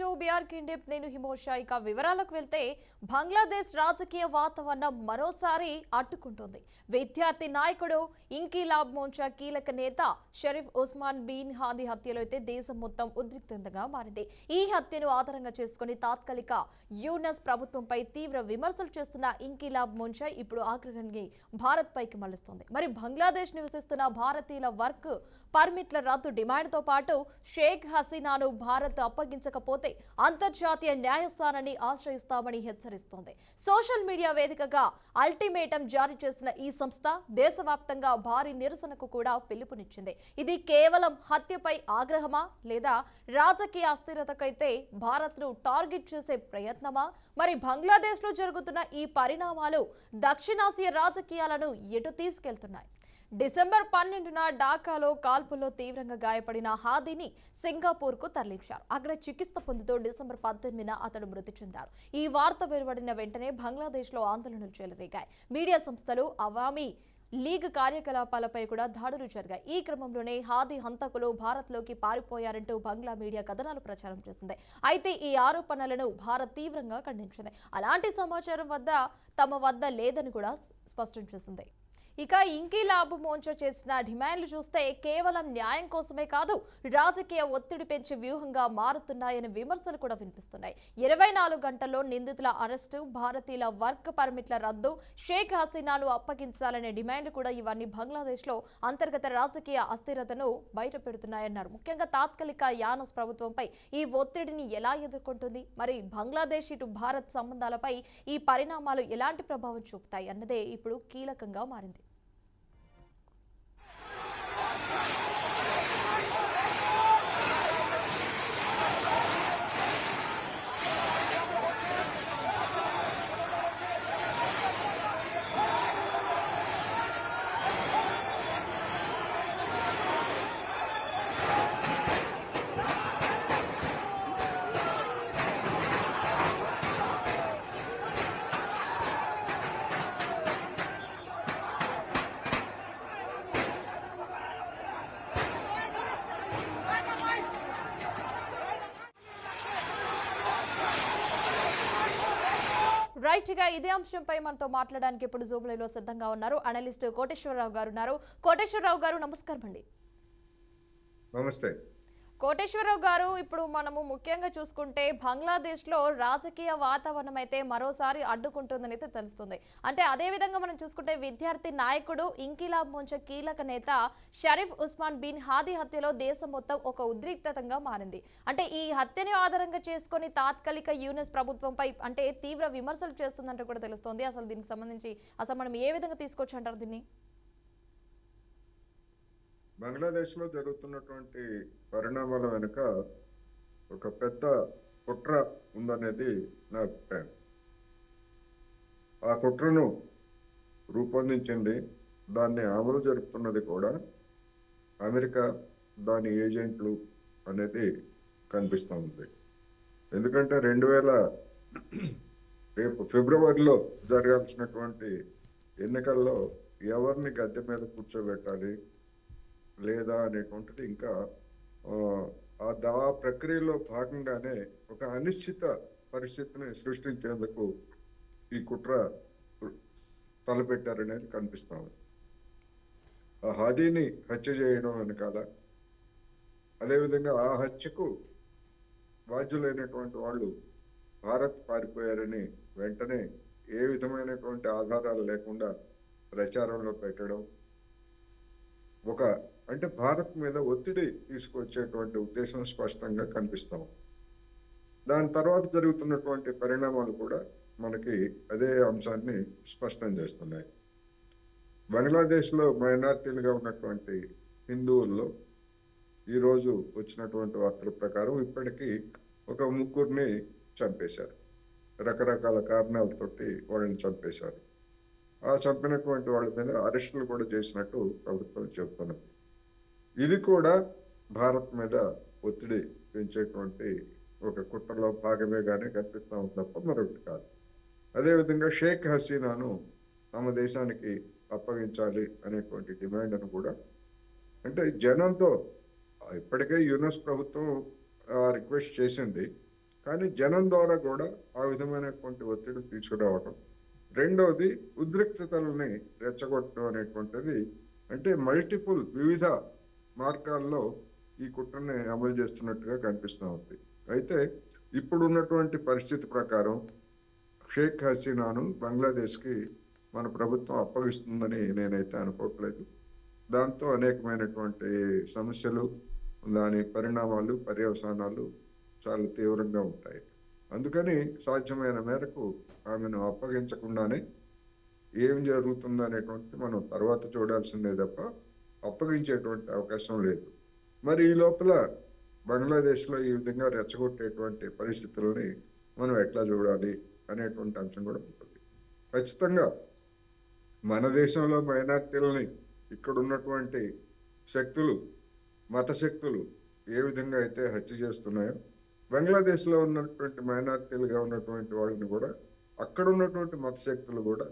To BR కిండిప్ నేను హిమోషా. ఇక వివరాలకు వెళ్తే బంగ్లాదేశ్ రాజకీయ వాతావరణం మరోసారి అడ్డుకుంటుంది. విద్యార్థి నాయకుడు ఇంకిలాబ్ మోర్చా కీలక నేత షరీఫ్ ఉస్మాన్ బిన్ హాదీ హత్యలో అయితే దేశం మొత్తం ఉద్రిక్తంగా మారింది. ఈ హత్యను ఆధారంగా చేసుకుని తాత్కాలిక యూనస్ ప్రభుత్వంపై తీవ్ర విమర్శలు చేస్తున్న ఇంకిలాబ్ మోర్చా ఇప్పుడు ఆగ్రహాన్ని భారత్ పైకి మళ్లిస్తోంది. మరి బంగ్లాదేశ్ నివసిస్తున్న భారతీయుల వర్క్ పర్మిట్ల రద్దు డిమాండ్తో పాటు షేక్ హసీనాను భారత్ అప్పగించకపోతే అంతర్జాతీయ న్యాయస్థానాన్ని ఆశ్రయిస్తామని హెచ్చరిస్తోంది. సోషల్ మీడియా వేదికగా అల్టిమేటం జారీ చేసిన ఈ సంస్థ దేశవ్యాప్తంగా భారీ నిరసనకు కూడా పిలుపునిచ్చింది. ఇది కేవలం హత్యపై ఆగ్రహమా లేదా రాజకీయ అస్థిరతకైతే భారత్ను టార్గెట్ చేసే ప్రయత్నమా? మరి బంగ్లాదేశ్లో జరుగుతున్న ఈ పరిణామాలు దక్షిణాసియా రాజకీయాలను ఎటు తీసుకెళ్తున్నాయి? డిసెంబర్ 12న ఢాకాలో కాల్పుల్లో తీవ్రంగా గాయపడిన హాదీని సింగపూర్కు తరలించారు. అక్కడ చికిత్స పొందుతూ డిసెంబర్ 18న అతడు మృతి చెందాడు. ఈ వార్త వెలువడిన వెంటనే బంగ్లాదేశ్లో ఆందోళనలు చెలరేగాయి. మీడియా సంస్థలు, అవామీ లీగ్ కార్యకలాపాలపై కూడా దాడులు జరిగాయి. ఈ క్రమంలోనే హాదీ హంతకులు భారత్లోకి పారిపోయారంటూ బంగ్లా మీడియా కథనాలు ప్రచారం చేసింది. అయితే ఈ ఆరోపణలను భారత్ తీవ్రంగా ఖండించింది. అలాంటి సమాచారం తమ వద్ద లేదని కూడా స్పష్టం చేసింది. ఇక ఇంకిలాబ్ మోర్చా చేసిన డిమాండ్లు చూస్తే కేవలం న్యాయం కోసమే కాదు, రాజకీయ ఒత్తిడి పెంచే వ్యూహంగా మారుతున్నాయని విమర్శలు కూడా వినిపిస్తున్నాయి. 24 గంటల్లో నిందితుల అరెస్టు, భారతీయుల వర్క్ పర్మిట్ల రద్దు, షేక్ హసీనాను అప్పగించాలనే డిమాండ్లు కూడా ఇవన్నీ బంగ్లాదేశ్లో అంతర్గత రాజకీయ అస్థిరతను బయటపెడుతున్నాయన్నారు. ముఖ్యంగా తాత్కాలిక యానస్ ప్రభుత్వంపై ఈ ఒత్తిడిని ఎలా ఎదుర్కొంటుంది? మరి బంగ్లాదేశ్ ఇటు భారత్ సంబంధాలపై ఈ పరిణామాలు ఎలాంటి ప్రభావం చూపుతాయి అన్నదే ఇప్పుడు కీలకంగా మారింది. రైట్ గా ఇదే అంశంపై మనతో మాట్లాడడానికి ఇప్పుడు జూమ్ లైవ్ లో సిద్ధంగా ఉన్నారు అనలిస్ట్ కోటేశ్వరరావు గారు ఉన్నారు. కోటేశ్వరరావు గారు నమస్కారం అండి. నమస్తే కోటేశ్వరరావు గారు, ఇప్పుడు మనము ముఖ్యంగా చూసుకుంటే బంగ్లాదేశ్ లో రాజకీయ వాతావరణం అయితే మరోసారి అడ్డుకుంటుందని అయితే తెలుస్తుంది. అంటే అదే విధంగా మనం చూసుకుంటే విద్యార్థి నాయకుడు ఇంకిలాబ్ మోర్చా కీలక నేత షరీఫ్ ఉస్మాన్ బిన్ హాదీ హత్యలో దేశం మొత్తం ఒక ఉద్రిక్తతంగా మారింది. అంటే ఈ హత్యని ఆధారంగా చేసుకుని తాత్కాలిక యూనస్ ప్రభుత్వంపై అంటే తీవ్ర విమర్శలు చేస్తుందంటే కూడా తెలుస్తోంది. అసలు దీనికి సంబంధించి మనం ఏ విధంగా తీసుకోవచ్చు అంటారు దీన్ని? బంగ్లాదేశ్లో జరుగుతున్నటువంటి పరిణామాల వెనుక ఒక పెద్ద కుట్ర ఉందనేది నా అభిప్రాయం. ఆ కుట్రను రూపొందించింది, దాన్ని అమలు జరుపుతున్నది కూడా అమెరికా, దాని ఏజెంట్లు అనేది కనిపిస్తూ ఉంది. ఎందుకంటే రేపు ఫిబ్రవరిలో జరగాల్సినటువంటి ఎన్నికల్లో ఎవరిని గద్దె మీద కూర్చోబెట్టాలి లేదా అనేటువంటిది ఇంకా ఆ ప్రక్రియలో భాగంగానే ఒక అనిశ్చిత పరిస్థితిని సృష్టించేందుకు ఈ కుట్ర తలపెట్టారనేది కనిపిస్తాము. ఆ హాదీని హత్య చేయడం వెనకాల, అదేవిధంగా ఆ హత్యకు బాధ్యులైనటువంటి వాళ్ళు భారత్ పారిపోయారని వెంటనే ఏ విధమైనటువంటి ఆధారాలు లేకుండా ప్రచారంలో పెట్టడం, అంటే భారత్ మీద ఒత్తిడి తీసుకొచ్చేటువంటి ఉద్దేశం స్పష్టంగా కనిపిస్తాం. దాని తర్వాత జరుగుతున్నటువంటి పరిణామాలు కూడా మనకి అదే అంశాన్ని స్పష్టం చేస్తున్నాయి. బంగ్లాదేశ్లో మైనారిటీలుగా ఉన్నటువంటి హిందువుల్లో ఈరోజు వచ్చినటువంటి వార్తల ప్రకారం ఇప్పటికీ ఒక 3 చంపేశారు. రకరకాల కారణాలతోటి వాళ్ళని చంపేశారు. ఆ చంపినటువంటి వాళ్ళ మీద అరెస్టులు కూడా చేసినట్టు ప్రభుత్వం చెబుతున్నది. ఇది కూడా భారత్ మీద ఒత్తిడి పెంచేటువంటి ఒక కుట్రలో భాగమేగానే కనిపిస్తూ ఉంది తప్ప మరొకటి కాదు. అదేవిధంగా షేక్ హసీనాను తమ దేశానికి అప్పగించాలి అనేటువంటి డిమాండ్ను కూడా, అంటే జనంతో ఇప్పటికే యూనస్ ప్రభుత్వం రిక్వెస్ట్ చేసింది. కానీ జనం ద్వారా కూడా ఆ విధమైనటువంటి ఒత్తిడి తీసుకురావటం. రెండవది ఉద్రిక్తతలని రెచ్చగొట్టడం అనేటువంటిది, అంటే వివిధ మార్గాల్లో ఈ కుట్రని అమలు చేస్తున్నట్టుగా కనిపిస్తూ ఉంది. అయితే ఇప్పుడు ఉన్నటువంటి పరిస్థితి ప్రకారం షేక్ హసీనాను బంగ్లాదేశ్కి మన ప్రభుత్వం అప్పగిస్తుందని నేనైతే అనుకోవట్లేదు. దాంతో అనేకమైనటువంటి సమస్యలు, దాని పరిణామాలు, పర్యవసానాలు చాలా తీవ్రంగా ఉంటాయి. అందుకని సాధ్యమైన మేరకు ఆమెను అప్పగించకుండానే ఏం జరుగుతుందో అనేటువంటిది మనం తర్వాత చూడాల్సిందే తప్ప అప్పగించేటువంటి అవకాశం లేదు. మరి ఈ లోపల బంగ్లాదేశ్లో ఈ విధంగా రెచ్చగొట్టేటువంటి పరిస్థితులని మనం ఎట్లా చూడాలి అనేటువంటి అంశం కూడా ఉంటుంది. ఖచ్చితంగా మన దేశంలో మైనార్టీలని ఇక్కడ ఉన్నటువంటి శక్తులు, మత శక్తులు ఏ విధంగా అయితే హత్య చేస్తున్నాయో, బంగ్లాదేశ్లో ఉన్నటువంటి మైనార్టీలుగా ఉన్నటువంటి వాళ్ళని కూడా అక్కడ ఉన్నటువంటి మత శక్తులు కూడా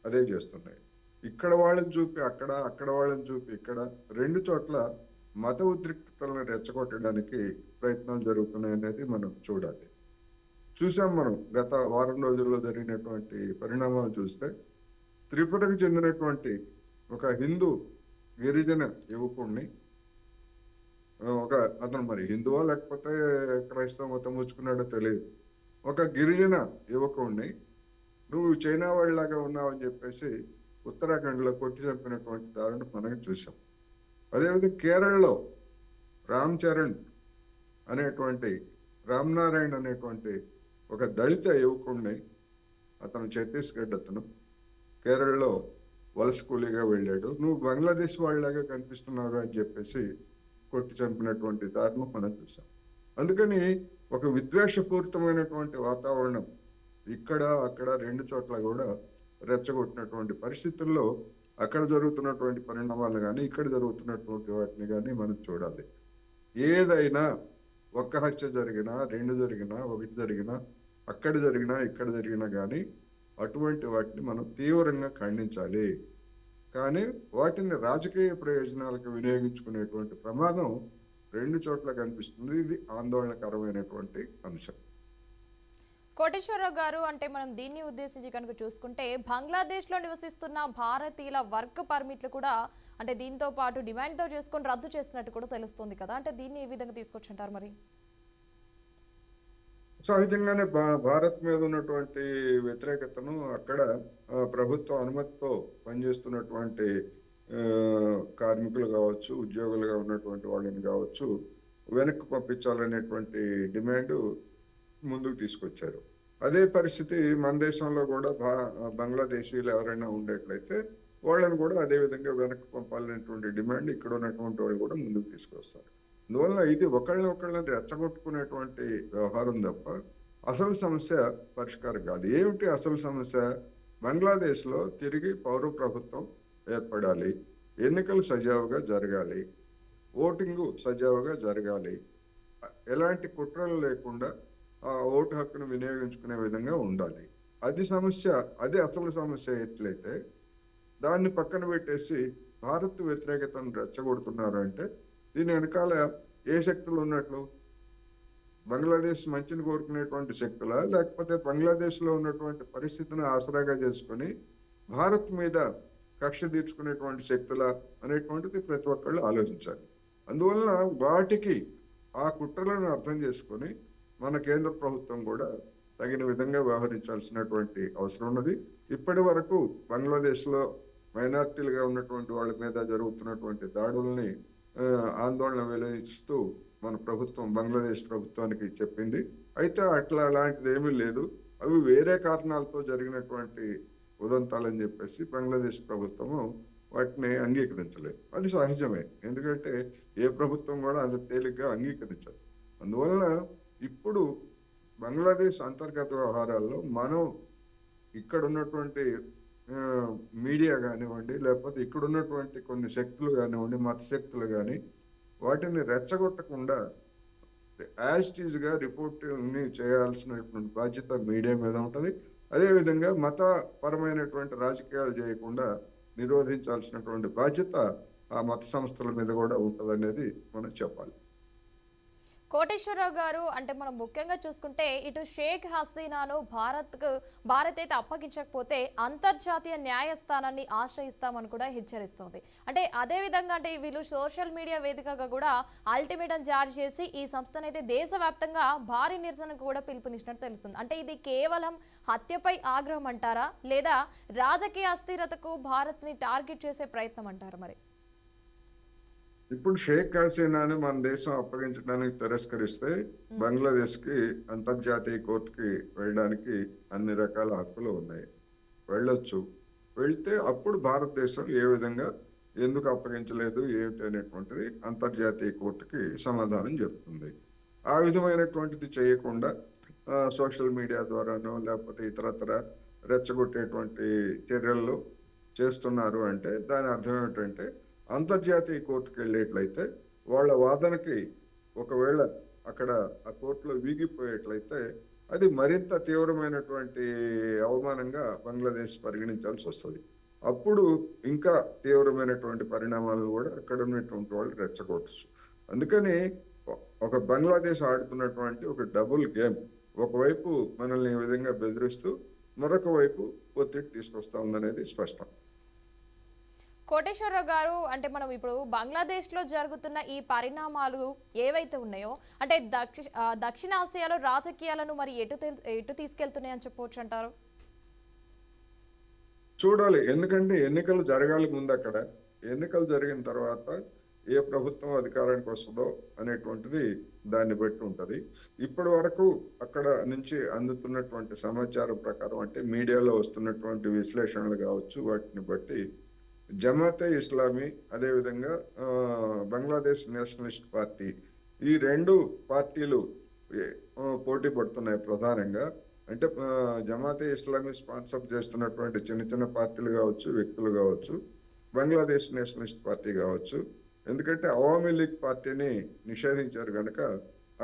అదే చేస్తున్నాయి. ఇక్కడ వాళ్ళని చూపి అక్కడ, అక్కడ వాళ్ళని చూపి ఇక్కడ, రెండు చోట్ల మత ఉద్రిక్తతలను రెచ్చగొట్టడానికి ప్రయత్నాలు జరుగుతున్నాయి అనేది మనం చూడాలి. చూసాం మనం గత వారం రోజుల్లో జరిగినటువంటి పరిణామాలు చూస్తే, త్రిపురకు చెందినటువంటి ఒక హిందూ గిరిజన యువకుడిని, అతను మరి హిందువా లేకపోతే క్రైస్తవ మతం ముచ్చుకున్నాడో తెలియదు, ఒక గిరిజన యువకుడిని నువ్వు చైనా వాళ్ళలాగా ఉన్నావని చెప్పేసి ఉత్తరాఖండ్లో కొట్టి చంపినటువంటి దారుణం మనం చూసాం. అదేవిధంగా కేరళలో రామ్నారాయణ్ అనేటువంటి ఒక దళిత యువకుడిని, అతను ఛత్తీస్గఢ్, అతను కేరళలో వలస కూలీగా వెళ్ళాడు, నువ్వు బంగ్లాదేశ్ వాళ్ళలాగా కనిపిస్తున్నావు అని చెప్పేసి కొట్టి చంపినటువంటి దారుణం మనం చూసాం. అందుకని ఒక విద్వేషపూరితమైనటువంటి వాతావరణం ఇక్కడ అక్కడ రెండు చోట్ల కూడా రెచ్చగొట్టినటువంటి పరిస్థితుల్లో అక్కడ జరుగుతున్నటువంటి పరిణామాలు కానీ ఇక్కడ జరుగుతున్నటువంటి వాటిని కానీ మనం చూడాలి. ఏదైనా ఒక్క హత్య జరిగినా, రెండు జరిగినా, ఒకటి జరిగినా, అక్కడ జరిగినా ఇక్కడ జరిగినా కానీ అటువంటి వాటిని మనం తీవ్రంగా ఖండించాలి. కానీ వాటిని రాజకీయ ప్రయోజనాలకు వినియోగించుకునేటువంటి ప్రమాదం రెండు చోట్ల కనిపిస్తుంది. ఇది ఆందోళనకరమైనటువంటి అంశం. కోటేశ్వరరావు గారు, అంటే మనం దీన్ని ఉద్దేశించి కనుక చూసుకుంటే బంగ్లాదేశ్లో నివసిస్తున్న భారతీయుల వర్క్ పర్మిట్లు కూడా అంటే దీంతో పాటు డిమాండ్తో చేసుకొని రద్దు చేసినట్టు కూడా తెలుస్తుంది కదా, అంటే దీన్ని ఏ విధంగా తీసుకొచ్చుంటారు మరి? సహజంగానే భారత్ మీద ఉన్నటువంటి వ్యతిరేకతను అక్కడ ప్రభుత్వ అనుమతితో పనిచేస్తున్నటువంటి కార్మికులు కావచ్చు, ఉద్యోగులుగా ఉన్నటువంటి వాళ్ళని కావచ్చు, వెనక్కి పంపించాలనేటువంటి డిమాండ్ ముందుకు తీసుకొచ్చారు. అదే పరిస్థితి మన దేశంలో కూడా బంగ్లాదేశీలు ఎవరైనా ఉండేట్లయితే వాళ్ళని కూడా అదే విధంగా వెనక్కి పంపాలనేటువంటి డిమాండ్ ఇక్కడ ఉన్నటువంటి వాళ్ళు కూడా ముందుకు తీసుకొస్తారు. అందువల్ల ఇది ఒకళ్ళని రెచ్చగొట్టుకునేటువంటి వ్యవహారం తప్ప అసలు సమస్య పరిష్కారం కాదు. ఏమిటి అసలు సమస్య? బంగ్లాదేశ్లో తిరిగి పౌర ప్రభుత్వం ఏర్పడాలి, ఎన్నికలు సజావుగా జరగాలి, ఓటింగు సజావుగా జరగాలి, ఎలాంటి కుట్రలు లేకుండా ఆ ఓటు హక్కును వినియోగించుకునే విధంగా ఉండాలి. అది సమస్య. అదే అసలు సమస్య ఎట్లయితే దాన్ని పక్కన పెట్టేసి భారత్ వ్యతిరేకతను రెచ్చగొడుతున్నారు అంటే దీని వెనకాల ఏ శక్తులు ఉన్నట్లు? బంగ్లాదేశ్ మంచిని కోరుకునేటువంటి శక్తులా, లేకపోతే బంగ్లాదేశ్లో ఉన్నటువంటి పరిస్థితిని ఆసరాగా చేసుకొని భారత్ మీద కక్ష తీర్చుకునేటువంటి శక్తులా అనేటువంటిది ప్రతి ఒక్కళ్ళు ఆలోచించాలి. అందువలన వాటికి ఆ కుట్రలను అర్థం చేసుకొని మన కేంద్ర ప్రభుత్వం కూడా తగిన విధంగా వ్యవహరించాల్సినటువంటి అవసరం ఉన్నది. ఇప్పటి వరకు బంగ్లాదేశ్లో మైనార్టీలుగా ఉన్నటువంటి వాళ్ళ మీద జరుగుతున్నటువంటి దాడుల్ని ఆందోళన వెలిగిస్తూ మన ప్రభుత్వం బంగ్లాదేశ్ ప్రభుత్వానికి చెప్పింది. అయితే అలాంటిది ఏమీ లేదు, అవి వేరే కారణాలతో జరిగినటువంటి ఉదంతాలని చెప్పేసి బంగ్లాదేశ్ ప్రభుత్వము వాటిని అంగీకరించలేదు. అది సహజమే, ఎందుకంటే ఏ ప్రభుత్వం కూడా అంత తేలిగ్గా అంగీకరించదు. అందువలన ఇప్పుడు బంగ్లాదేశ్ అంతర్గత వ్యవహారాల్లో మనం ఇక్కడ ఉన్నటువంటి మీడియా కానివ్వండి, లేకపోతే ఇక్కడ ఉన్నటువంటి కొన్ని శక్తులు కానివ్వండి, మత శక్తులు కానీ వాటిని రెచ్చగొట్టకుండా యాజ్ ఇట్ ఈజ్గా రిపోర్ట్ని చేయాల్సినటువంటి బాధ్యత మీడియా మీద ఉంటుంది. అదేవిధంగా మతపరమైనటువంటి రాజకీయాలు చేయకుండా నిరోధించాల్సినటువంటి బాధ్యత ఆ మత సంస్థల మీద కూడా ఉంటుంది అనేది మనం చెప్పాలి. కోటేశ్వరరావు గారు, అంటే మనం ముఖ్యంగా చూసుకుంటే ఇటు షేక్ హసీనాను భారత్ అయితే అప్పగించకపోతే అంతర్జాతీయ న్యాయస్థానాన్ని ఆశ్రయిస్తామని కూడా హెచ్చరిస్తోంది. అంటే అదే విధంగా అంటే వీళ్ళు సోషల్ మీడియా వేదికగా కూడా అల్టిమేటం జారీ చేసి ఈ సంస్థనైతే దేశవ్యాప్తంగా భారీ నిరసనకు కూడా పిలుపునిచ్చినట్టు తెలుస్తుంది. అంటే ఇది కేవలం హత్యపై ఆగ్రహం అంటారా, లేదా రాజకీయ అస్థిరతకు భారత్ని టార్గెట్ చేసే ప్రయత్నం అంటారా? మరి ఇప్పుడు షేక్ హసీనాని మన దేశం అప్పగించడానికి తిరస్కరిస్తే బంగ్లాదేశ్కి అంతర్జాతీయ కోర్టుకి వెళ్ళడానికి అన్ని రకాల హక్కులు ఉన్నాయి. వెళ్ళొచ్చు. వెళ్తే అప్పుడు భారతదేశం ఏ విధంగా ఎందుకు అప్పగించలేదు ఏమిటి అనేటువంటిది అంతర్జాతీయ కోర్టుకి సమాధానం చెప్తుంది. ఆ విధమైనటువంటిది చేయకుండా సోషల్ మీడియా ద్వారానో లేకపోతే ఇతరత్ర రెచ్చగొట్టేటువంటి చర్యలు చేస్తున్నారు అంటే దాని అర్థం ఏమిటంటే అంతర్జాతీయ కోర్టుకు వెళ్ళేట్లయితే వాళ్ళ వాదనకి ఒకవేళ అక్కడ ఆ కోర్టులో వీగిపోయేట్లయితే అది మరింత తీవ్రమైనటువంటి అవమానంగా బంగ్లాదేశ్ పరిగణించాల్సి వస్తుంది. అప్పుడు ఇంకా తీవ్రమైనటువంటి పరిణామాలను కూడా అక్కడ ఉన్నటువంటి వాళ్ళు రెచ్చగొట్టచ్చు. అందుకని ఒక బంగ్లాదేశ్ ఆడుతున్నటువంటి ఒక డబుల్ గేమ్, ఒకవైపు మనల్ని ఈ విధంగా బెదిరిస్తూ మరొక వైపు ఒత్తిడి తీసుకొస్తా ఉందనేది స్పష్టం. కోటేశ్వరరావు గారు, అంటే మనం ఇప్పుడు బంగ్లాదేశ్లో జరుగుతున్న ఈ పరిణామాలు ఏవైతే ఉన్నాయో, అంటే దక్షిణాసియాలో రాజకీయాలను మరి ఎటు తీసుకెళ్తున్నాయని చెప్పవచ్చు అంటారు? చూడాలి. ఎందుకంటే ఎన్నికలు జరగాలి ముందు. అక్కడ ఎన్నికలు జరిగిన తర్వాత ఏ ప్రభుత్వం అధికారానికి వస్తుందో అనేటువంటిది దాన్ని బట్టి ఉంటుంది. ఇప్పటి వరకు అక్కడ నుంచి అందుతున్నటువంటి సమాచారం ప్రకారం, అంటే మీడియాలో వస్తున్నటువంటి విశ్లేషణలు కావచ్చు, వాటిని బట్టి జమాతే ఇస్లామీ అదేవిధంగా బంగ్లాదేశ్ నేషనలిస్ట్ పార్టీ, ఈ రెండు పార్టీలు పోటీ పడుతున్నాయి ప్రధానంగా. అంటే జమాతే ఇస్లామీ స్పాన్సర్ చేస్తున్నటువంటి చిన్న చిన్న పార్టీలు కావచ్చు, వ్యక్తులు కావచ్చు, బంగ్లాదేశ్ నేషనలిస్ట్ పార్టీ కావచ్చు. ఎందుకంటే అవామీ లీగ్ పార్టీని నిషేధించారు కనుక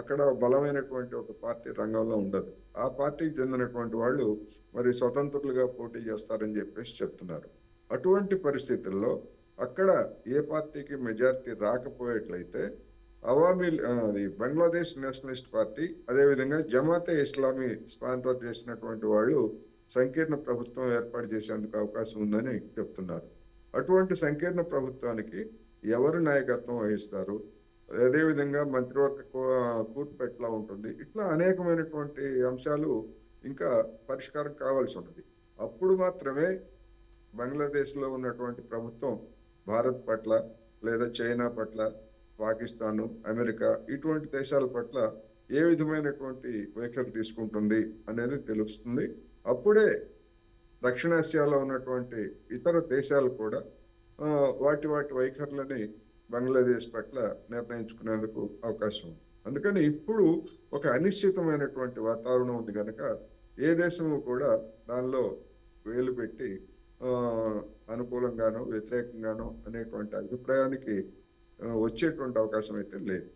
అక్కడ బలమైనటువంటి ఒక పార్టీ రంగంలో ఉండదు. ఆ పార్టీకి చెందినటువంటి వాళ్ళు మరి స్వతంత్రులుగా పోటీ చేస్తారని చెప్పేసి చెప్తున్నారు. అటువంటి పరిస్థితుల్లో అక్కడ ఏ పార్టీకి మెజారిటీ రాకపోయేట్లయితే బంగ్లాదేశ్ నేషనలిస్ట్ పార్టీ అదేవిధంగా జమాతే ఇస్లామీ స్పాన్సర్ చేసినటువంటి వాళ్ళు సంకీర్ణ ప్రభుత్వం ఏర్పాటు చేసేందుకు అవకాశం ఉందని చెప్తున్నారు. అటువంటి సంకీర్ణ ప్రభుత్వానికి ఎవరు నాయకత్వం వహిస్తారు, అదేవిధంగా మంత్రివర్గ కూర్పు ఎట్లా ఉంటుంది, ఇట్లా అనేకమైనటువంటి అంశాలు ఇంకా పరిష్కారం కావాల్సి ఉన్నది. అప్పుడు మాత్రమే బంగ్లాదేశ్లో ఉన్నటువంటి ప్రభుత్వం భారత్ పట్ల లేదా చైనా పట్ల, పాకిస్తాను, అమెరికా ఇటువంటి దేశాల పట్ల ఏ విధమైనటువంటి వైఖరి తీసుకుంటుంది అనేది తెలుస్తుంది. అప్పుడే దక్షిణాసియాలో ఉన్నటువంటి ఇతర దేశాలు కూడా వాటి వైఖరులని బంగ్లాదేశ్ పట్ల నిర్ణయించుకునేందుకు అవకాశం ఉంది. అందుకని ఇప్పుడు ఒక అనిశ్చితమైనటువంటి వాతావరణం ఉంది కనుక ఏ దేశము కూడా దానిలో వేలు పెట్టి అనుకూలంగానో వ్యతిరేకంగానో అనేటువంటి అభిప్రాయానికి వచ్చేటువంటి అవకాశం అయితే లేదు.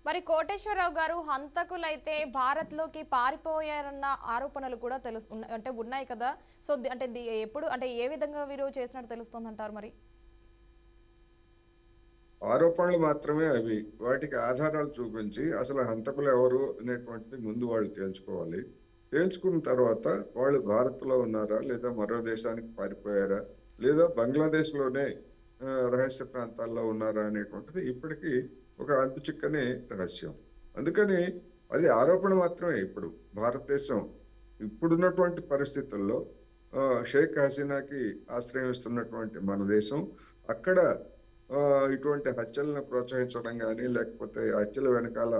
మరి కోటేశ్వరరావు గారు, హంతకులైతే భారత్లోకి పారిపోయారన్న ఆరోపణలు కూడా అంటే ఉన్నాయి కదా. సో అంటే ఎప్పుడు, అంటే ఏ విధంగా వీరు చేసినట్టు తెలుస్తుంది అంటారు? మరి ఆరోపణలు మాత్రమే అవి. వాటికి ఆధారాలు చూపించి అసలు హంతకులు ఎవరు అనేటువంటిది ముందు వాళ్ళు తేల్చుకోవాలి. తేల్చుకున్న తర్వాత వాళ్ళు భారత్లో ఉన్నారా లేదా మరో దేశానికి పారిపోయారా లేదా బంగ్లాదేశ్లోనే రహస్య ప్రాంతాల్లో ఉన్నారా అనేటువంటిది ఇప్పటికీ ఒక అంతు చిక్కని రహస్యం. అందుకని అది ఆరోపణ మాత్రమే. ఇప్పుడు భారతదేశం ఇప్పుడున్నటువంటి పరిస్థితుల్లో షేక్ హసీనాకి ఆశ్రయం ఇస్తున్నటువంటి మన దేశం అక్కడ ఇటువంటి హత్యలను ప్రోత్సహించడం కానీ లేకపోతే హత్యల వెనకాల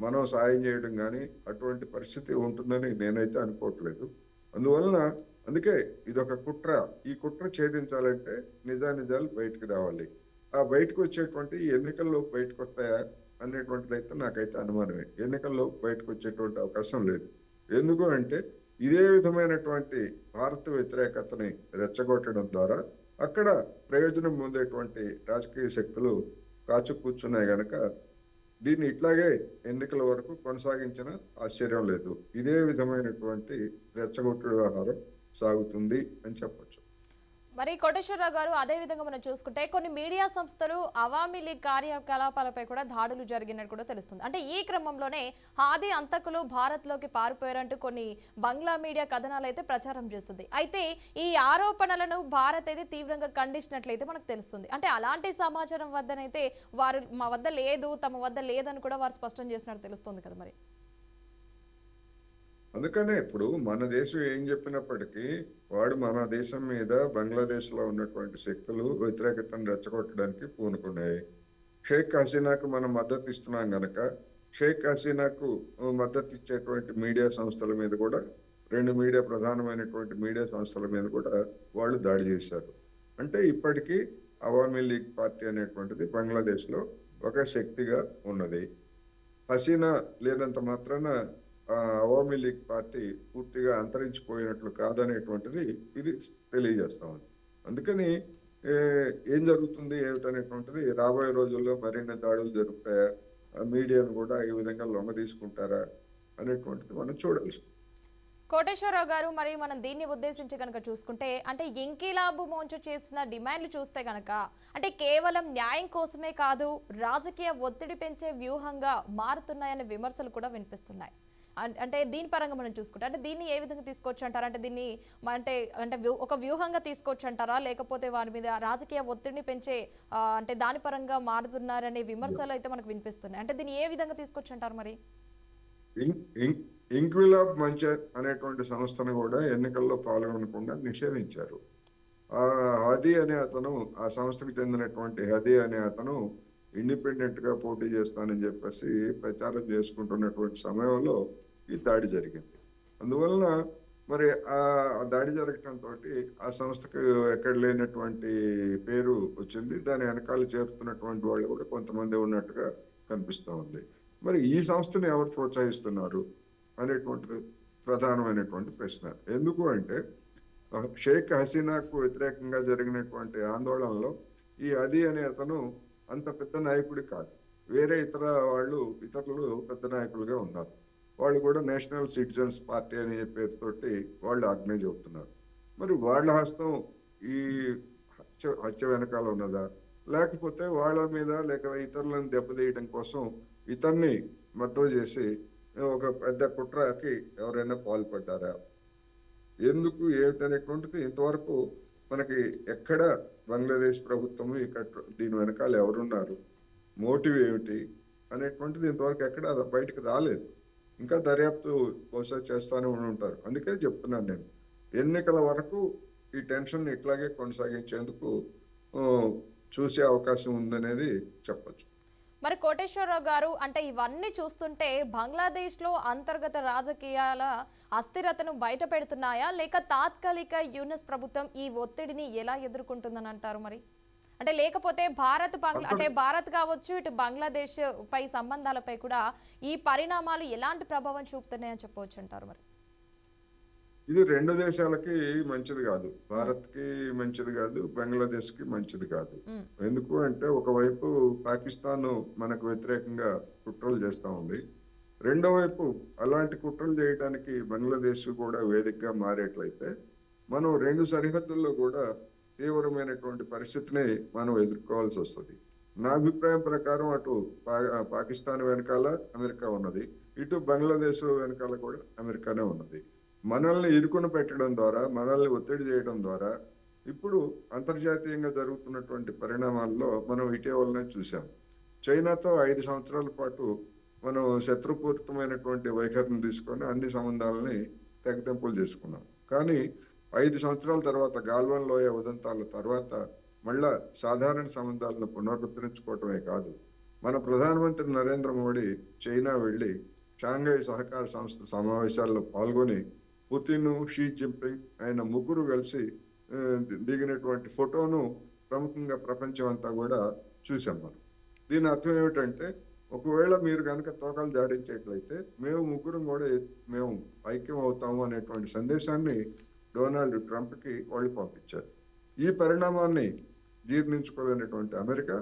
మనం సాయం చేయడం కానీ అటువంటి పరిస్థితి ఉంటుందని నేనైతే అనుకోవట్లేదు. అందుకే ఇదొక కుట్ర. ఈ కుట్ర ఛేదించాలంటే నిజాలు బయటకు రావాలి. ఆ బయటకు వచ్చేటువంటి ఎన్నికల్లో బయటకు వస్తాయా అనేటువంటిది అయితే నాకైతే అనుమానమే. ఎన్నికల్లో బయటకు వచ్చేటువంటి అవకాశం లేదు. ఎందుకు అంటే ఇదే విధమైనటువంటి భారత వ్యతిరేకతని రెచ్చగొట్టడం ద్వారా అక్కడ ప్రయోజనం పొందేటువంటి రాజకీయ శక్తులు కాచు కూర్చున్నాయి గనక దీన్ని ఇట్లాగే ఎన్నికల వరకు కొనసాగించిన ఆశ్చర్యం లేదు. ఇదే విధమైనటువంటి రెచ్చగొట్టు వ్యవహారం సాగుతుంది అని చెప్పొచ్చు. మరి కోటేశ్వరరావు గారు, అదే విధంగా మనం చూసుకుంటే కొన్ని మీడియా సంస్థలు అవామీ లీగ్ కార్యకలాపాలపై కూడా దాడులు జరిగినట్టు కూడా తెలుస్తుంది. అంటే ఈ క్రమంలోనే హాదీ అంతకులు భారత్లోకి పారిపోయారంటూ కొన్ని బంగ్లా మీడియా కథనాలు అయితే ప్రచారం చేస్తుంది. అయితే ఈ ఆరోపణలను భారత్ అయితే తీవ్రంగా ఖండించినట్లయితే మనకు తెలుస్తుంది. అంటే అలాంటి సమాచారం వద్దనైతే వారు మా వద్ద లేదు, తమ వద్ద లేదని కూడా వారు స్పష్టం చేసినట్టు తెలుస్తుంది కదా మరి. అందుకనే ఇప్పుడు మన దేశం ఏం చెప్పినప్పటికీ వాడు మన దేశం మీద బంగ్లాదేశ్లో ఉన్నటువంటి శక్తులు వ్యతిరేకతను రెచ్చగొట్టడానికి పూనుకున్నాయి. షేక్ హసీనాకు మనం మద్దతు ఇస్తున్నాం గనక షేక్ హసీనాకు మద్దతు ఇచ్చేటువంటి మీడియా సంస్థల మీద కూడా ప్రధానమైనటువంటి మీడియా సంస్థల మీద కూడా వాళ్ళు దాడి చేశారు. అంటే ఇప్పటికీ అవామీ లీగ్ పార్టీ అనేటువంటిది బంగ్లాదేశ్లో ఒక శక్తిగా ఉన్నది. హసీనా లేనంత మాత్రాన అవామీ లీగ్ పార్టీ పూర్తిగా అంతరించిపోయినట్లు కాదనేటువంటిది ఇది తెలియజేస్తా ఉంది. అందుకని ఏం జరుగుతుంది ఏమిటనేటువంటిది రాబోయే రోజుల్లో మరిన్ని దాడులు జరుగుతాయా, మీడియాను కూడా ఈ విధంగా లొంగ తీసుకుంటారా అనేటువంటిది మనం చూడాల్సి. కోటేశ్వరరావు గారు, మరి మనం దీన్ని ఉద్దేశించి కనుక చూసుకుంటే అంటే ఇంకిలాబ్ మోంచు చేసిన డిమాండ్లు చూస్తే కనుక అంటే కేవలం న్యాయం కోసమే కాదు, రాజకీయ ఒత్తిడి పెంచే వ్యూహంగా మారుతున్నాయనే విమర్శలు కూడా వినిపిస్తున్నాయి. అంటే దీని పరంగా మనం చూసుకుంటే అంటే దీన్ని ఏ విధంగా తీసుకోవచ్చు అంటారా? అంటే దీన్ని అంటే అంటే ఒక వ్యూహంగా తీసుకోవచ్చు అంటారా, లేకపోతే వారి మీద రాజకీయ ఒత్తిడిని పెంచే అంటే దాని పరంగా మారుతున్నారనే విమర్శలు అయితే మనకు వినిపిస్తున్నాయి. అంటే దీన్ని ఏ విధంగా తీసుకోవచ్చు అంటారు మరి? ఇంక్విలాబ్ మంచ్ అనేటువంటి సంస్థను కూడా ఎన్నికల్లో పాల్గొనకుండా నిషేధించారు. హదీ అనే అతను, ఆ సంస్థకు చెందినటువంటి హదీ అనే అతను ఇండిపెండెంట్ గా పోటీ చేస్తానని చెప్పేసి ప్రచారం చేసుకుంటున్నటువంటి సమయంలో ఈ దాడి జరిగింది. అందువలన మరి ఆ దాడి జరగటంతో ఆ సంస్థకు ఎక్కడ లేనటువంటి పేరు వచ్చింది. దాని వెనకాల చేరుతున్నటువంటి వాళ్ళు కూడా కొంతమంది ఉన్నట్టుగా కనిపిస్తూ ఉంది. మరి ఈ సంస్థని ఎవరు ప్రోత్సహిస్తున్నారు అనేటువంటిది ప్రధానమైనటువంటి ప్రశ్న. ఎందుకు అంటే షేక్ హసీనాకు వ్యతిరేకంగా జరిగినటువంటి ఆందోళనలో ఈ హదీ అనే అతను అంత పెద్ద నాయకుడి కాదు. వేరే ఇతరులు పెద్ద నాయకులుగా ఉన్నారు. వాళ్ళు కూడా నేషనల్ సిటిజన్స్ పార్టీ అనే పేరుతోటి వాళ్ళు ఆర్గనైజ్ అవుతున్నారు. మరి వాళ్ళ హస్తం ఈ హత్య వెనకాల ఉన్నదా, లేకపోతే వాళ్ళ మీద లేక ఇతరులను దెబ్బతీయడం కోసం ఇతన్ని మద్దతు చేసి ఒక పెద్ద కుట్రకి ఎవరైనా పాల్పడ్డారా, ఎందుకు ఏమిటనేటువంటిది ఇంతవరకు మనకి ఎక్కడ బంగ్లాదేశ్ ప్రభుత్వం ఇక్కడ దీని వెనకాల ఎవరున్నారు, మోటివ్ ఏమిటి అనేటువంటిది ఇంతవరకు ఎక్కడ బయటకు రాలేదు. ఇంకా దర్యాప్తు బహుశా చేస్తానే ఉంటారు. అందుకని చెప్తున్నాను నేను, ఎన్నికల వరకు ఈ టెన్షన్ ఇట్లాగే కొనసాగించేందుకు చూసే అవకాశం ఉందనేది చెప్పచ్చు. మరి కోటేశ్వరరావు గారు, అంటే ఇవన్నీ చూస్తుంటే బంగ్లాదేశ్లో అంతర్గత రాజకీయాల అస్థిరతను బయట పెడుతున్నాయా, లేక తాత్కాలిక యూనిస్ ప్రభుత్వం ఈ ఒత్తిడిని ఎలా ఎదుర్కొంటుందని అంటారు మరి? అంటే లేకపోతే భారత్ కావచ్చు, ఇటు బంగ్లాదేశ్ పై సంబంధాలపై కూడా ఈ పరిణామాలు ఎలాంటి ప్రభావం చూపుతున్నాయని చెప్పవచ్చు అంటారు మరి? ఇది రెండు దేశాలకి మంచిది కాదు. భారత్ కి మంచిది కాదు, బంగ్లాదేశ్ కి మంచిది కాదు. ఎందుకు అంటే ఒకవైపు పాకిస్తాన్ మనకు వ్యతిరేకంగా కుట్రలు చేస్తా ఉంది, రెండో వైపు అలాంటి కుట్రలు చేయడానికి బంగ్లాదేశ్ కూడా వేదికగా మారేట్లయితే మనం రెండు సరిహద్దుల్లో కూడా తీవ్రమైనటువంటి పరిస్థితిని మనం ఎదుర్కోవాల్సి వస్తుంది. నా అభిప్రాయం ప్రకారం అటు పాకిస్తాన్ వెనకాల అమెరికా ఉన్నది, ఇటు బంగ్లాదేశ్ వెనకాల కూడా అమెరికానే ఉన్నది. మనల్ని ఇరుకున పెట్టడం ద్వారా, మనల్ని ఒత్తిడి చేయడం ద్వారా ఇప్పుడు అంతర్జాతీయంగా జరుగుతున్నటువంటి పరిణామాల్లో మనం ఇటీవలనే చూసాం. చైనాతో 5 సంవత్సరాల పాటు మనం శత్రుపూరితమైనటువంటి వైఖరిని తీసుకొని అన్ని సంబంధాలని తెగతెంపులు చేసుకున్నాం. కానీ 5 సంవత్సరాల తర్వాత, గాల్వన్ లోయ ఉదంతాల తర్వాత మళ్ళా సాధారణ సంబంధాలను పునరుద్ధరించుకోవటమే కాదు, మన ప్రధానమంత్రి నరేంద్ర మోడీ చైనా వెళ్ళి షాంఘై సహకార సంస్థ సమావేశాల్లో పాల్గొని పుతిన్, షీ జిన్పింగ్ ఆయన ముగ్గురు కలిసి దిగినటువంటి ఫోటోను ప్రముఖంగా ప్రపంచం అంతా కూడా చూసాం మనం. దీని అర్థం ఏమిటంటే, ఒకవేళ మీరు కనుక తోకలు జాడించేట్లయితే మేము ముగ్గురం కూడా మేము ఐక్యం అవుతాము అనేటువంటి సందేశాన్ని డొనాల్డ్ ట్రంప్కి వాళ్ళు పంపించారు. ఈ పరిణామాన్ని జీర్ణించుకోలేనటువంటి అమెరికా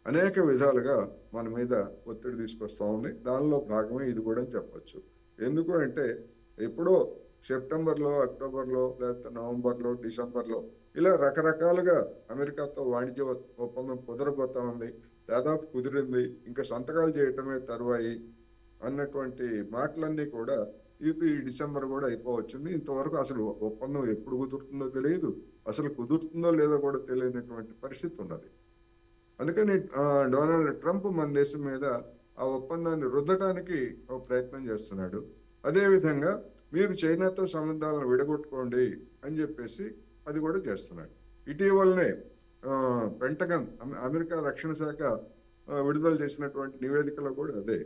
అనేక విధాలుగా మన మీద ఒత్తిడి తీసుకొస్తా ఉంది. దానిలో భాగమే ఇది కూడా చెప్పచ్చు. ఎందుకు అంటే ఎప్పుడో సెప్టెంబర్లో, అక్టోబర్లో, లేకపోతే నవంబర్లో, డిసెంబర్లో ఇలా రకరకాలుగా అమెరికాతో వాణిజ్య ఒప్పందం కుదరబోతా ఉంది. దాదాపు కుదిరింది. ఇంకా సంతకాలు చేయటమే తరువాయి అన్నటువంటి మాటలన్నీ కూడా ఇది ఈ డిసెంబర్ కూడా అయిపోవచ్చింది. ఇంతవరకు అసలు ఒప్పందం ఎప్పుడు కుదురుతుందో తెలియదు. అసలు కుదురుతుందో లేదో కూడా తెలియనటువంటి పరిస్థితి ఉన్నది. అందుకని డొనాల్డ్ ట్రంప్ మన దేశం మీద ఆ ఒప్పందాన్ని రుద్దడానికి ఒక ప్రయత్నం చేస్తున్నాడు. అదేవిధంగా మీరు చైనాతో సంబంధాలను విడగొట్టుకోండి అని చెప్పేసి అది కూడా చేస్తున్నాడు. ఇటీవలనే పెంటగన్ అమెరికా రక్షణ శాఖ విడుదల చేసినటువంటి నివేదికలో కూడా అదే,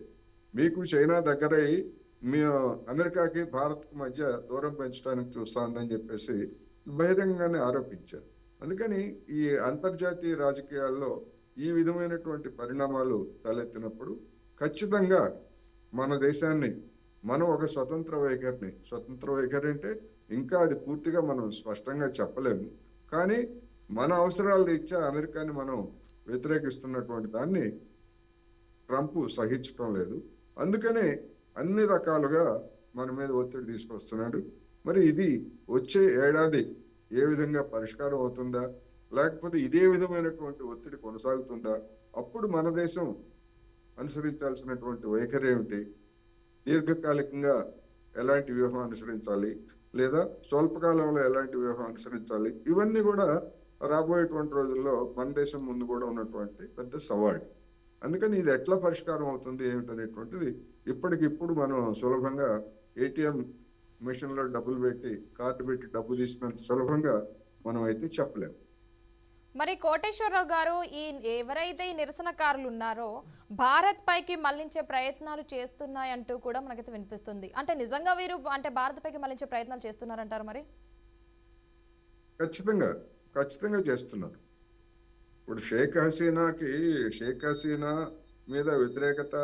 మీకు చైనా దగ్గరై మీ అమెరికాకి భారత్కి మధ్య దూరం పెంచడానికి చూస్తోందని చెప్పేసి బహిరంగంగానే ఆరోపించారు. అందుకని ఈ అంతర్జాతీయ రాజకీయాల్లో ఈ విధమైనటువంటి పరిణామాలు తలెత్తినప్పుడు ఖచ్చితంగా మన దేశాన్ని మనం ఒక స్వతంత్ర వైఖరి అంటే ఇంకా అది పూర్తిగా మనం స్పష్టంగా చెప్పలేము. కానీ మన అవసరాల రీత్యా అమెరికాని మనం వ్యతిరేకిస్తున్నటువంటి దాన్ని ట్రంప్ సహించడం లేదు. అందుకనే అన్ని రకాలుగా మన మీద ఒత్తిడి తీసుకొస్తున్నాడు. మరి ఇది వచ్చే ఏడాది ఏ విధంగా పరిష్కారం అవుతుందా, లేకపోతే ఇదే విధమైనటువంటి ఒత్తిడి కొనసాగుతుందా? అప్పుడు మన దేశం అనుసరించాల్సినటువంటి వైఖరి ఏమిటి, దీర్ఘకాలికంగా ఎలాంటి వ్యూహం అనుసరించాలి, లేదా స్వల్పకాలంలో ఎలాంటి వ్యూహం అనుసరించాలి, ఇవన్నీ కూడా రాబోయేటువంటి రోజుల్లో మన దేశం ముందు కూడా ఉన్నటువంటి పెద్ద సవాళ్ళు. అందుకని ఇది ఎట్లా పరిష్కారం అవుతుంది ఏమిటనేటువంటిది ఇప్పటికిప్పుడు మనం సులభంగా ఏటీఎం మిషన్లో డబ్బులు పెట్టి కార్డు పెట్టి డబ్బు తీసినంత సులభంగా మనం అయితే చెప్పలేము. మరి కోటేశ్వరరావు గారు, ఎవరైతే ఈ నిరసనకారులు ఉన్నారో భారత్ పైకి మళ్లించే ప్రయత్నాలు చేస్తున్నాయంటూ కూడా మనకైతే వినిపిస్తుంది. అంటే నిజంగా వీరు అంటే భారత్ పైకి మళ్లించే ప్రయత్నాలు చేస్తున్నారంటారు? మరి ఖచ్చితంగా చేస్తున్నారు. ఇప్పుడు షేక్ హసీనా మీద వ్యతిరేకత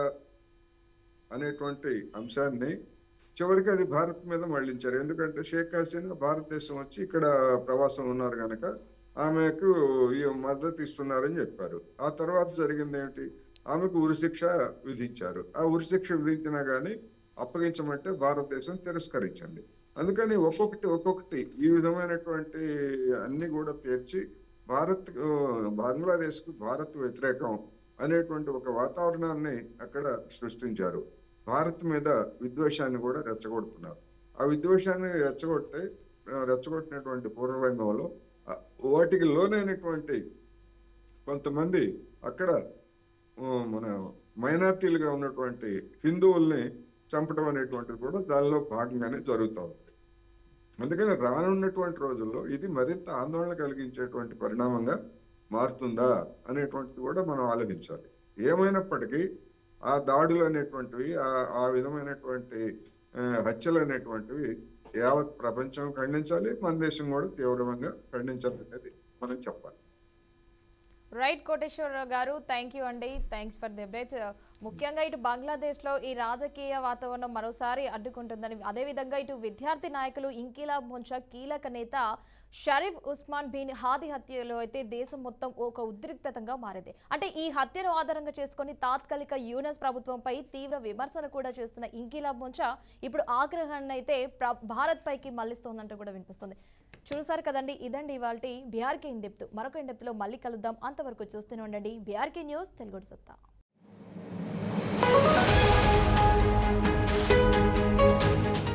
అనేటువంటి అంశాన్ని చివరికి అది భారత్ మీద మళ్లించారు. ఎందుకంటే షేక్ హసీనా భారతదేశం వచ్చి ఇక్కడ ప్రవాసం ఉన్నారు కనుక ఆమెకు ఈ మద్దతు ఇస్తున్నారని చెప్పారు. ఆ తర్వాత జరిగింది ఏమిటి, ఆమెకు ఉరిశిక్ష విధించారు. ఆ ఉరిశిక్ష విధించినా కానీ అప్పగించమంటే భారతదేశం తిరస్కరించండి. అందుకని ఒక్కొక్కటి ఈ విధమైనటువంటి అన్ని కూడా పేర్చి బంగ్లాదేశ్కు భారత్ వ్యతిరేకం అనేటువంటి ఒక వాతావరణాన్ని అక్కడ సృష్టించారు. భారత్ మీద విద్వేషాన్ని కూడా రెచ్చగొడుతున్నారు. ఆ విద్వేషాన్ని రెచ్చగొట్టినటువంటి పూర్వరంగంలో వాటికి లోనైనటువంటి కొంతమంది అక్కడ మన మైనార్టీలుగా ఉన్నటువంటి హిందువుల్ని చంపడం అనేటువంటిది కూడా దానిలో భాగంగానే జరుగుతూ ఉంది. అందుకని రానున్నటువంటి రోజుల్లో ఇది మరింత ఆందోళన కలిగించేటువంటి పరిణామంగా మారుతుందా అనేటువంటిది కూడా మనం ఆలోచించాలి. ఏమైనప్పటికీ ఆ దాడులు అనేటువంటివి, ఆ విధమైనటువంటి హత్యలు అనేటువంటివి యావత్ ప్రపంచం ఖండించాలి, మన దేశం కూడా తీవ్రంగా ఖండించాలి అనేది మనం చెప్పాలి. రైట్ కోటేశ్వరరావు గారు, థ్యాంక్ యూ అండి. Thanks for the update. ముఖ్యంగా ఇటు బంగ్లాదేశ్లో ఈ రాజకీయ వాతావరణం మరోసారి అడ్డుకుంటుందని, అదేవిధంగా ఇటు విద్యార్థి నాయకులు ఇంకిలాబ్ మోర్చా కీలక నేత షరీఫ్ ఉస్మాన్ బిన్ హాది హత్యలో అయితే దేశం మొత్తం ఒక ఉద్రిక్తతంగా మారింది. అంటే ఈ హత్యను ఆధారంగా చేసుకుని తాత్కాలిక యూనస్ ప్రభుత్వంపై తీవ్ర విమర్శలు కూడా చేస్తున్న ఇంకిలాబ్ మోర్చా ఇప్పుడు ఆగ్రహాన్ని అయితే భారత్ పైకి మళ్లిస్తోందంటూ కూడా వినిపిస్తుంది. చూసారు కదండి, ఇదండి ఇవాల్టి బీఆర్కే ఇన్ డెప్త్. మరొక ఇన్ డెప్త్లో మళ్ళీ కలుద్దాం. అంతవరకు చూస్తూనే ఉండండి బీఆర్కే న్యూస్ తెలుగు సత్తా.